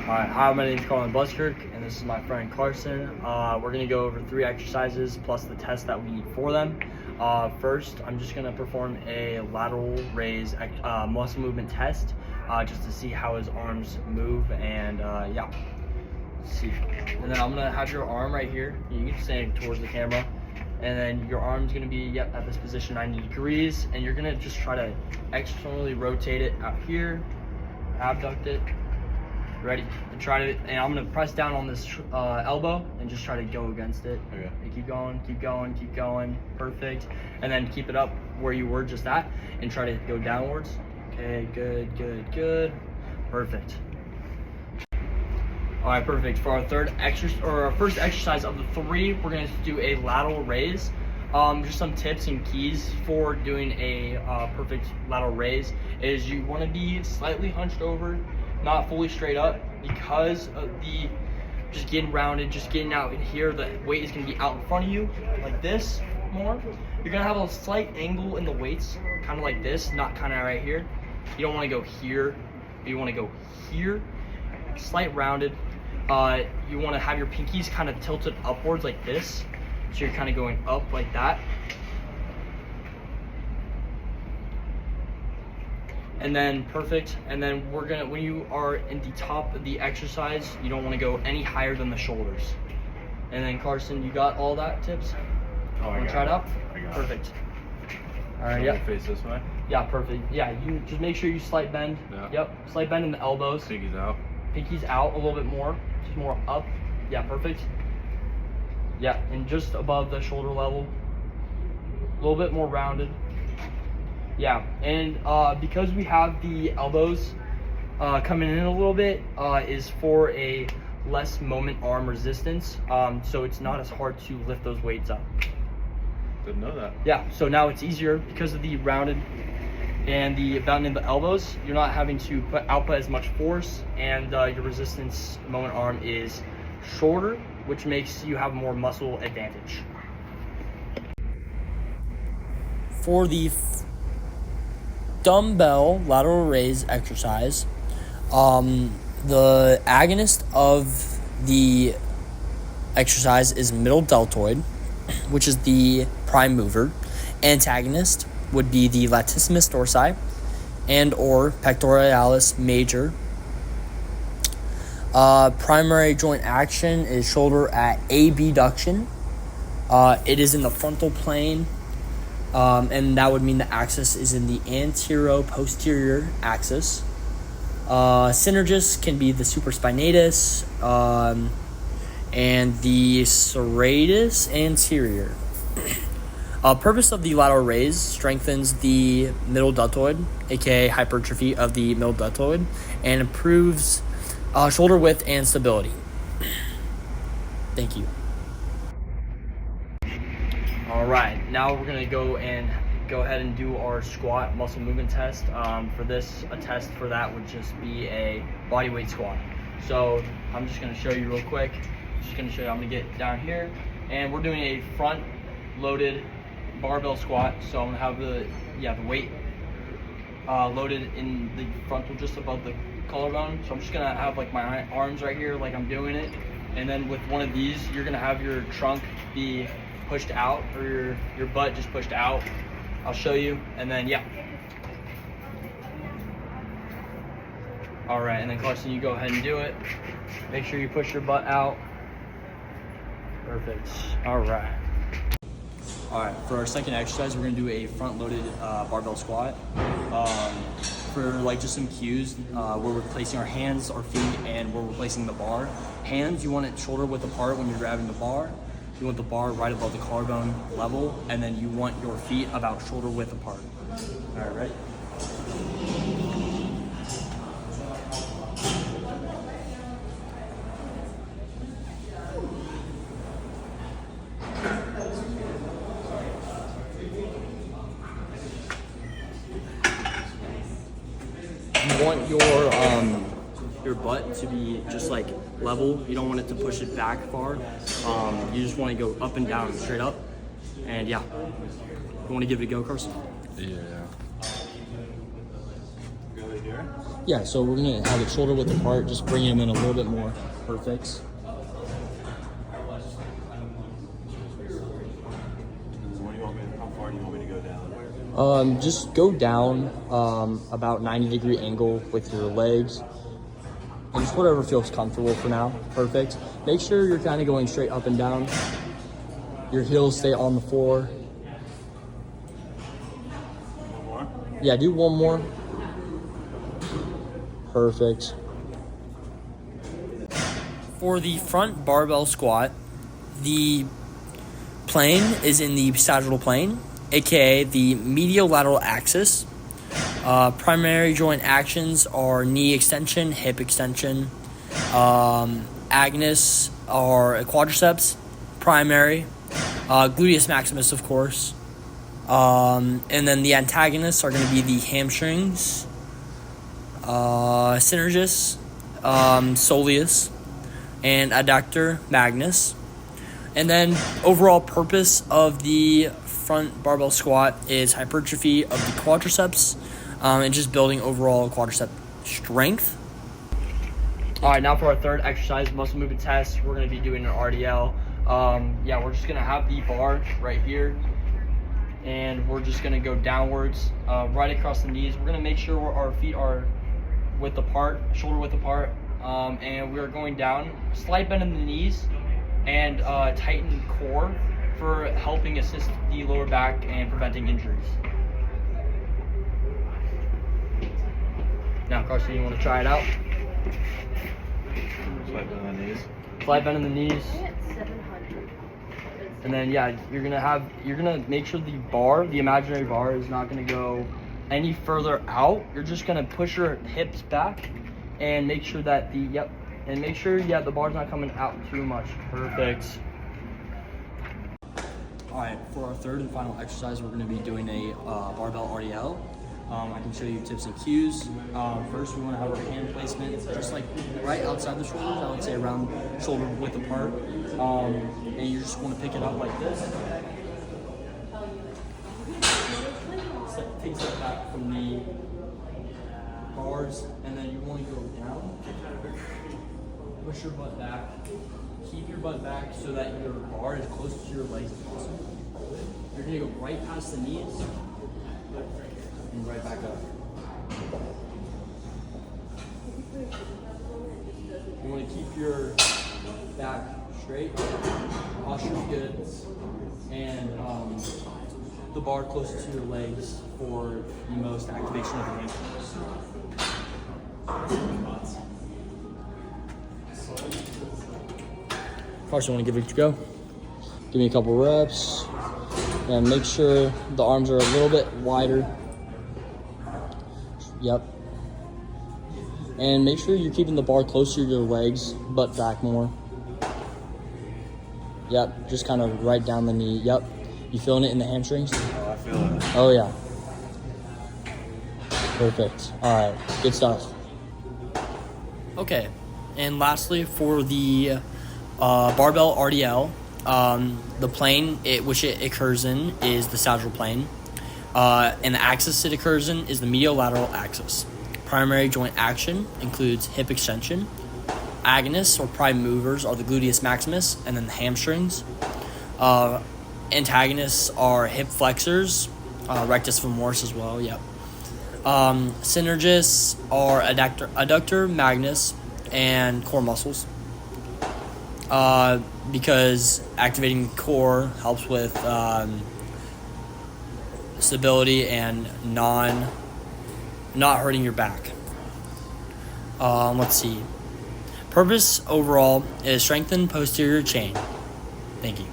Alright, hi, my name is Colin Buskirk, and this is my friend Carson. We're going to go over 3 exercises plus the test that we need for them. First, I'm just going to perform a lateral raise muscle movement test just to see how his arms move, and yeah. Let's see. And then I'm going to have your arm right here. You can stand towards the camera. And then your arm's going to be at this position 90 degrees, and you're going to just try to externally rotate it out here, abduct it. Ready? And I'm gonna press down on this elbow and just try to go against it. Okay. And keep going, keep going, keep going. Perfect. And then keep it up where you were just at, and try to go downwards. Okay, good, good, good. Perfect. All right, perfect. For our first exercise of the 3, we're gonna do a lateral raise. Just some tips and keys for doing a perfect lateral raise is you want to be slightly hunched over, not fully straight up, because of the just getting rounded, just getting out in here. The weight is going to be out in front of you like this more. You're going to have a slight angle in the weights, kind of like this, not kind of right here. You don't want to go here, but you want to go here, slight rounded. You want to have your pinkies kind of tilted upwards like this, so you're kind of going up like that. And then perfect. And then when you are in the top of the exercise, you don't want to go any higher than the shoulders. And then Carson, you got all that tips? Oh, Want to try it out? I got perfect. it. All right, yep. Face this way? Yeah, perfect. Yeah, you just make sure you slight bend. Yeah. Yep, slight bend in the elbows. Pinkies out. Pinkies out a little bit more, just more up. Yeah, perfect. Yeah, and just above the shoulder level. A little bit more rounded. Yeah, and because we have the elbows coming in a little bit, is for a less moment arm resistance, so it's not as hard to lift those weights up. Didn't know that. Yeah, so now it's easier because of the rounded and the bend in the elbows. You're not having to output as much force, and your resistance moment arm is shorter, which makes you have more muscle advantage. For the dumbbell lateral raise exercise, the agonist of the exercise is middle deltoid, which is the prime mover. Antagonist would be the latissimus dorsi and or pectoralis major. Primary joint action is shoulder at abduction. It is in the frontal plane. And that would mean the axis is in the antero-posterior axis. Synergist can be the supraspinatus and the serratus anterior. Purpose of the lateral raise strengthens the middle deltoid, aka hypertrophy of the middle deltoid, and improves shoulder width and stability. Thank you. All right, now we're gonna go ahead and do our squat muscle movement test. For this, a test for that would just be a body weight squat. So I'm just gonna show you real quick. I'm gonna get down here, and we're doing a front loaded barbell squat. So I'm gonna have the weight loaded in the frontal, just above the collarbone. So I'm just gonna have like my arms right here, like I'm doing it. And then with one of these, you're gonna have your trunk be pushed out, or your butt just pushed out. I'll show you, and then yeah. All right, and then Carson, you go ahead and do it. Make sure you push your butt out. Perfect. All right. All right, for our second exercise, we're gonna do a front-loaded barbell squat. For like just some cues, where we're placing our hands, our feet, and where we're placing the bar. Hands, you want it shoulder width apart when you're grabbing the bar. You want the bar right above the collarbone level, and then you want your feet about shoulder width apart. All right, ready? You want your butt to be just like level. You don't want it to push it back far. You just want to go up and down, straight up. And yeah, you want to give it a go, Carson? Yeah. here? Yeah, so we're gonna have it shoulder width apart, just bring him in a little bit more. Perfect. How far do you want me to go down? Just go down about 90-degree angle with your legs. And just whatever feels comfortable for now. Perfect. Make sure you're kind of going straight up and down. Your heels stay on the floor. One more? Yeah, do one more. Perfect. For the front barbell squat, the plane is in the sagittal plane, aka the medial-lateral axis. Primary joint actions are knee extension, hip extension. Agonist are quadriceps, primary. Gluteus maximus, of course. And then the antagonists are going to be the hamstrings, synergist, soleus, and adductor magnus. And then overall purpose of the front barbell squat is hypertrophy of the quadriceps and just building overall quadricep strength. All right, now for our third exercise, muscle movement test, we're going to be doing an RDL. We're just going to have the bar right here, and we're just going to go downwards right across the knees. We're going to make sure our feet are width apart, shoulder width apart, and we're going down, slight bend in the knees, and tighten core for helping assist the lower back and preventing injuries. Now, Carson, you want to try it out? Slight bend on the knees. Slight bend in the knees. And then you're gonna make sure the bar, the imaginary bar, is not gonna go any further out. You're just gonna push your hips back and make sure that the bar's not coming out too much. Perfect. All right, for our third and final exercise, we're gonna be doing a barbell RDL. I can show you tips and cues. First, we want to have our hand placement just like right outside the shoulders. I would say around shoulder width apart. And you just want to pick it up like this. Take a step back from the bars, and then you want to go down. Push your butt back. Keep your butt back so that your bar is close to your legs as possible. You're going to go right past the knees. And right back up. You want to keep your back straight, posture's good, and the bar closest to your legs for the most activation of the hamstrings. Carson, want to give it a go? Give me a couple reps, and make sure the arms are a little bit wider. Yep. And make sure you're keeping the bar closer to your legs, butt back more. Yep, just kind of right down the knee. Yep. You feeling it in the hamstrings? Oh, I feel it. Oh, yeah. Perfect. All right, good stuff. Okay, and lastly, for the barbell RDL, the plane which it occurs in is the sagittal plane. And the axis it occurs in is the medial-lateral axis. Primary joint action includes hip extension. Agonists or prime movers are the gluteus maximus and then the hamstrings. Antagonists are hip flexors, rectus femoris as well, yep. Synergists are adductor magnus and core muscles. Because activating the core helps with stability and not hurting your back. Let's see. Purpose overall is strengthen posterior chain. Thank you.